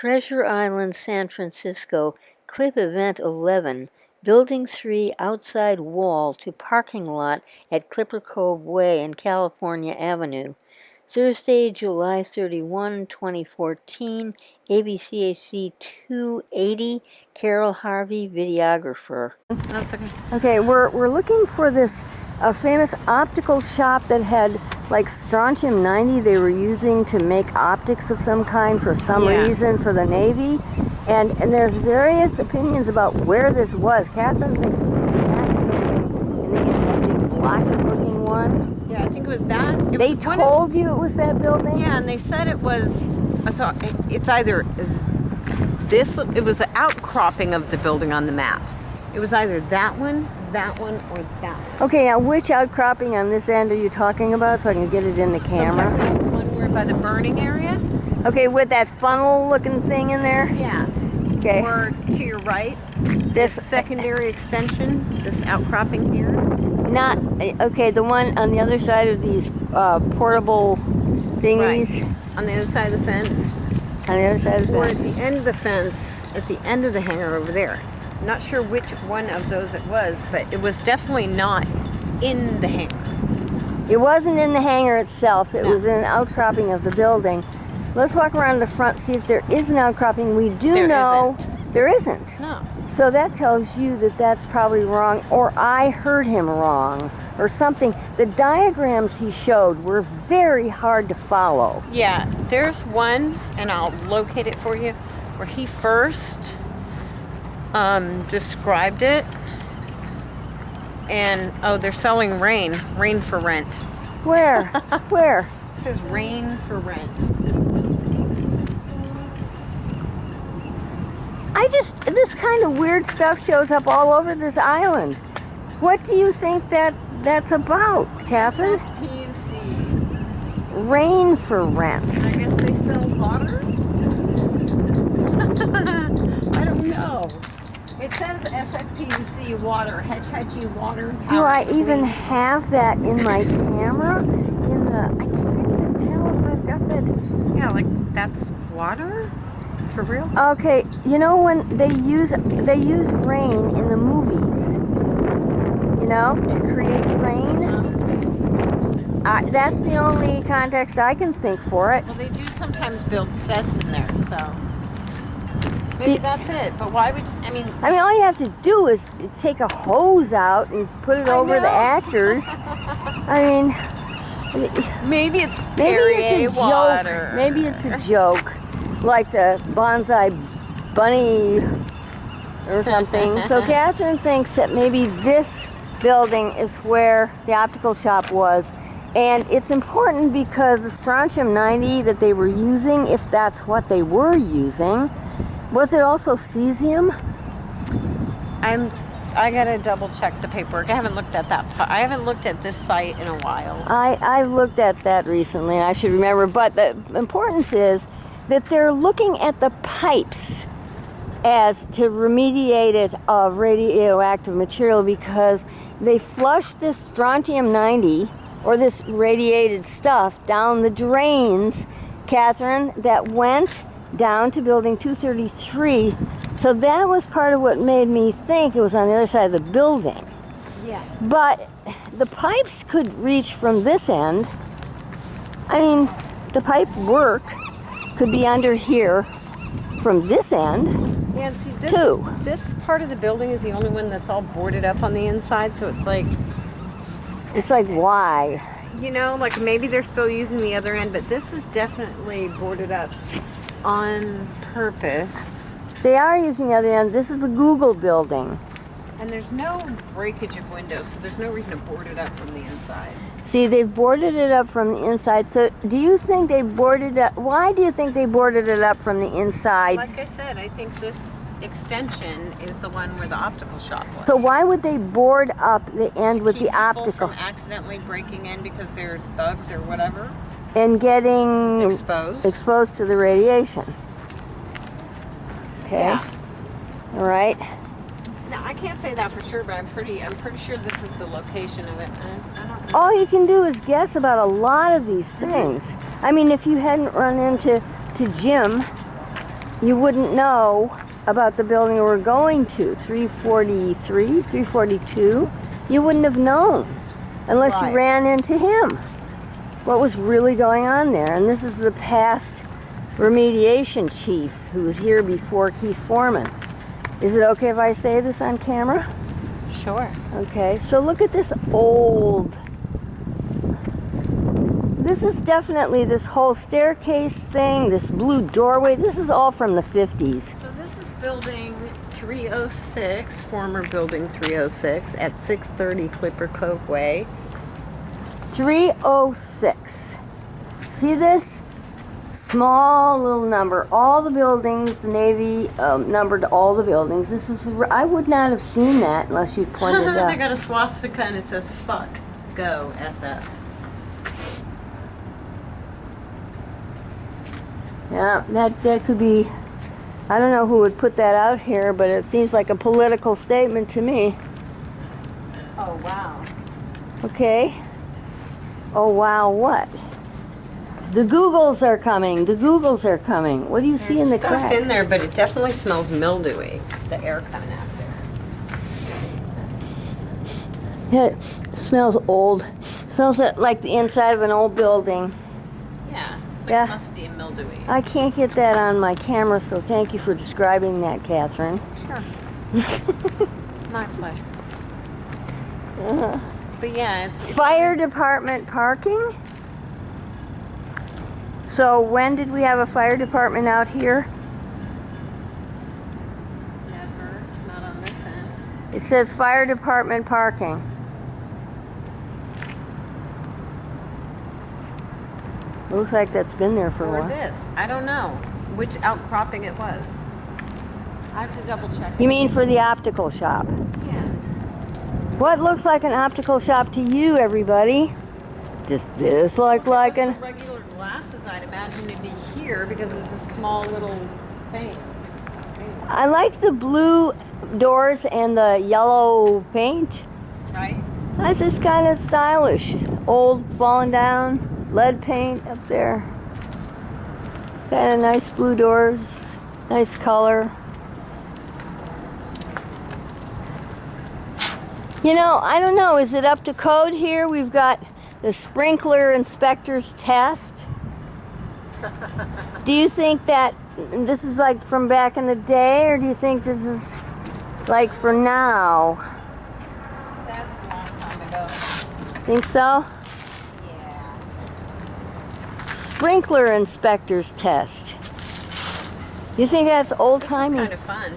Treasure Island, San Francisco, clip event 11, Building 3 outside wall to parking lot at Clipper Cove Way and California Avenue. Thursday, July 31, 2014, AVCHD 280, Carol Harvey, videographer. That's okay. Okay, we're looking for this famous optical shop that had like strontium-90 they were using to make optics of some kind for some reason for the Navy. And there's various opinions about where this was. Catherine thinks it was in that building, and they had that big block-looking one. Yeah, I think it was that. They told you it was that building? Yeah, and they said it was, so it's either this, it was an outcropping of the building on the map. It was either that one, or that one. Okay, now which outcropping on this end are you talking about so I can get it in the camera? Sometimes the one where by the burning area. Okay, with that funnel-looking thing in there? Yeah. Okay. Or to your right, this secondary extension, this outcropping here. Not, okay, the one on the other side of these portable thingies. Right. On the other side of the fence. On the other side of the Or fence. at the end of the fence, at the end of the hangar over there. I'm not sure which one of those it was, but it was definitely not in the hangar. It wasn't in the hangar itself. It was in an outcropping of the building. Let's walk around the front, see if there is an outcropping. We do know there isn't. No. So that tells you that that's probably wrong, or I heard him wrong, or something. The diagrams he showed were very hard to follow. Yeah, there's one, and I'll locate it for you, where he first described it. And, oh, they're selling rain for rent. Where? Where? It says rain for rent. This kind of weird stuff shows up all over this island. What do you think that's about, Catherine? PUC. Rain for rent. I guess they sell water? I don't know. It says SFPUC water, Hetchy water. Do I even have that in my camera? I can't even tell if I've got that. Yeah, like that's water? For real? Okay, you know when they use rain in the movies, you know, to create rain? That's the only context I can think for it. Well, they do sometimes build sets in there, so maybe that's it. But why would I mean, all you have to do is take a hose out and put it over the actors. I mean, maybe it's Perrier water. Maybe it's a joke. Like the bonsai bunny or something. So Catherine thinks that maybe this building is where the optical shop was. And it's important because the strontium-90 that they were using, if that's what they were using, was it also cesium? I gotta double check the paperwork. I haven't looked at that. I haven't looked at this site in a while. I've looked at that recently and I should remember. But the importance is that they're looking at the pipes as to remediate it of radioactive material because they flushed this strontium-90 or this radiated stuff down the drains, Catherine, that went down to building 233. So that was part of what made me think it was on the other side of the building. Yeah. But the pipes could reach from this end. I mean, the pipe work could be under here from this end, yeah, see, too. This part of the building is the only one that's all boarded up on the inside, so it's like... It's like, why? You know, like maybe they're still using the other end, but this is definitely boarded up on purpose. They are using the other end. This is the Google building. And there's no breakage of windows, so there's no reason to board it up from the inside. See, they've boarded it up from the inside. So do you think they boarded it? Why do you think they boarded it up from the inside? Like I said, I think this extension is the one where the optical shop was. So why would they board up the end with the optical? From accidentally breaking in because they're thugs or whatever. And getting exposed to the radiation. Okay. Yeah. All right. No, I can't say that for sure, but I'm pretty sure this is the location of it. I don't know. All you can do is guess about a lot of these things. I mean, if you hadn't run into Jim, you wouldn't know about the building we're going to, 343, 342. You wouldn't have known unless Right. you ran into him. What was really going on there? And this is the past remediation chief who was here before Keith Foreman. Is it okay if I say this on camera? Sure. Okay, so look at this old. This is definitely this whole staircase thing, this blue doorway. This is all from the 50s. So this is building 306, former building 306 at 630 Clipper Cove Way. 306. See this? Small little number. All the buildings, the Navy numbered all the buildings. This is, I would not have seen that unless you pointed it They out. got a swastika and it says fuck, go, SF. Yeah, that could be, I don't know who would put that out here, but it seems like a political statement to me. Oh, wow. Okay. Oh, wow, what? The Googles are coming. The Googles are coming. What do you see in the Stuff crack? in there, but it definitely smells mildewy. The air coming out there. Yeah, it smells old. Smells like the inside of an old building. Yeah, it's like Yeah. musty and mildewy. I can't get that on my camera, so thank you for describing that, Catherine. Sure. My pleasure. But yeah, it's Fire department parking? So when did we have a fire department out here? never, not on this end. It says fire department parking. It looks like that's been there for a Or while. this, I don't know which outcropping it was. I have to double check. You mean for the optical shop? Yeah. What looks like an optical shop to you, everybody? Does this look like If it an... was for regular glasses, I'd imagine it'd be here because it's a small little thing. I like the blue doors and the yellow paint. Right? That's just kind of stylish. Old, falling down, lead paint up there. Kind of nice blue doors, nice color. You know, I don't know, is it up to code here? We've got the sprinkler inspector's test. Do you think that this is like from back in the day, or do you think this is like for now? That's a long time ago. Think so? Yeah. Sprinkler inspector's test. You think that's old timey? Kind of fun.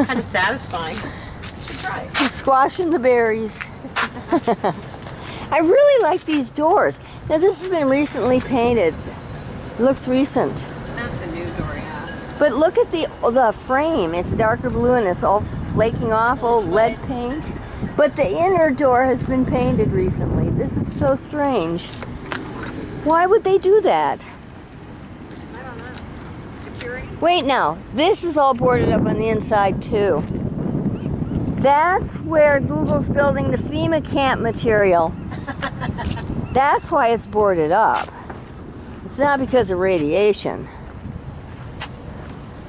Kind of satisfying. You should try. She's squashing the berries. I really like these doors. Now this has been recently painted. It looks recent. That's a new door, yeah. But look at the frame. It's darker blue and it's all flaking off, old lead paint. But the inner door has been painted recently. This is so strange. Why would they do that? I don't know. Security? Wait now, this is all boarded up on the inside too. That's where Google's building the FEMA camp material. That's why it's boarded up. It's not because of radiation.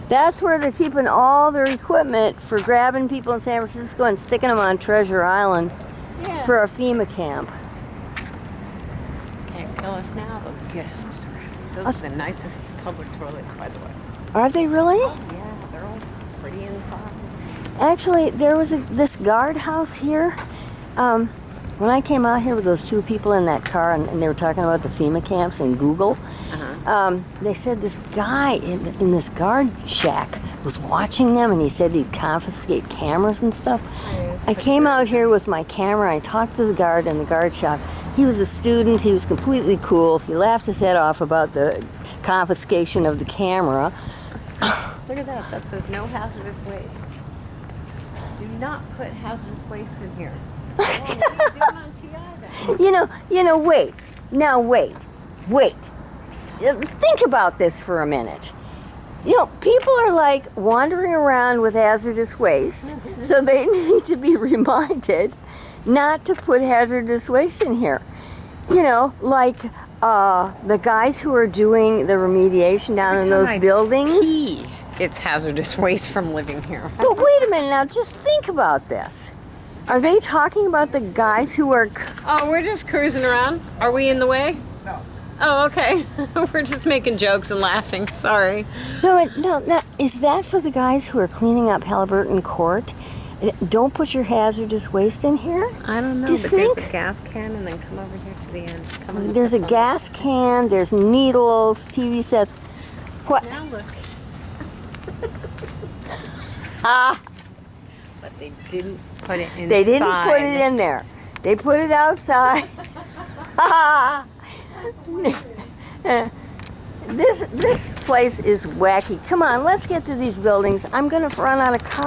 That's where they're keeping all their equipment for grabbing people in San Francisco and sticking them on Treasure Island Yeah. for a FEMA camp. Can't kill us now, but yes. Those are the nicest public toilets, by the way. Are they really? Yeah, they're all pretty inside. Actually, there was this guardhouse here. When I came out here with those two people in that car and they were talking about the FEMA camps and Google, they said this guy in this guard shack was watching them and he said he'd confiscate cameras and stuff. I came out here with my camera. I talked to the guard in the guard shop. He was a student. He was completely cool. He laughed his head off about the confiscation of the camera. Look at that. That says no hazardous waste. Do not put hazardous waste in here. Oh, what are you doing on TI then? Wait. Now, wait. Think about this for a minute. People are like wandering around with hazardous waste, so they need to be reminded not to put hazardous waste in here. Like the guys who are doing the remediation down in those buildings. It's hazardous waste from living here. But wait a minute now, just think about this. Are they talking about the guys who are... Oh, we're just cruising around. Are we in the way? No. Oh, okay. We're just making jokes and laughing. Sorry. No, is that for the guys who are cleaning up Halliburton Court? Don't put your hazardous waste in here? I don't know, Do you but think? there's a gas can, and then come over here to the end. Come on, There's a put some- gas can, there's needles, TV sets. What? Now look. But they didn't put it inside. They didn't put it in there. They put it outside. This place is wacky. Come on, let's get to these buildings. I'm gonna run out of cards.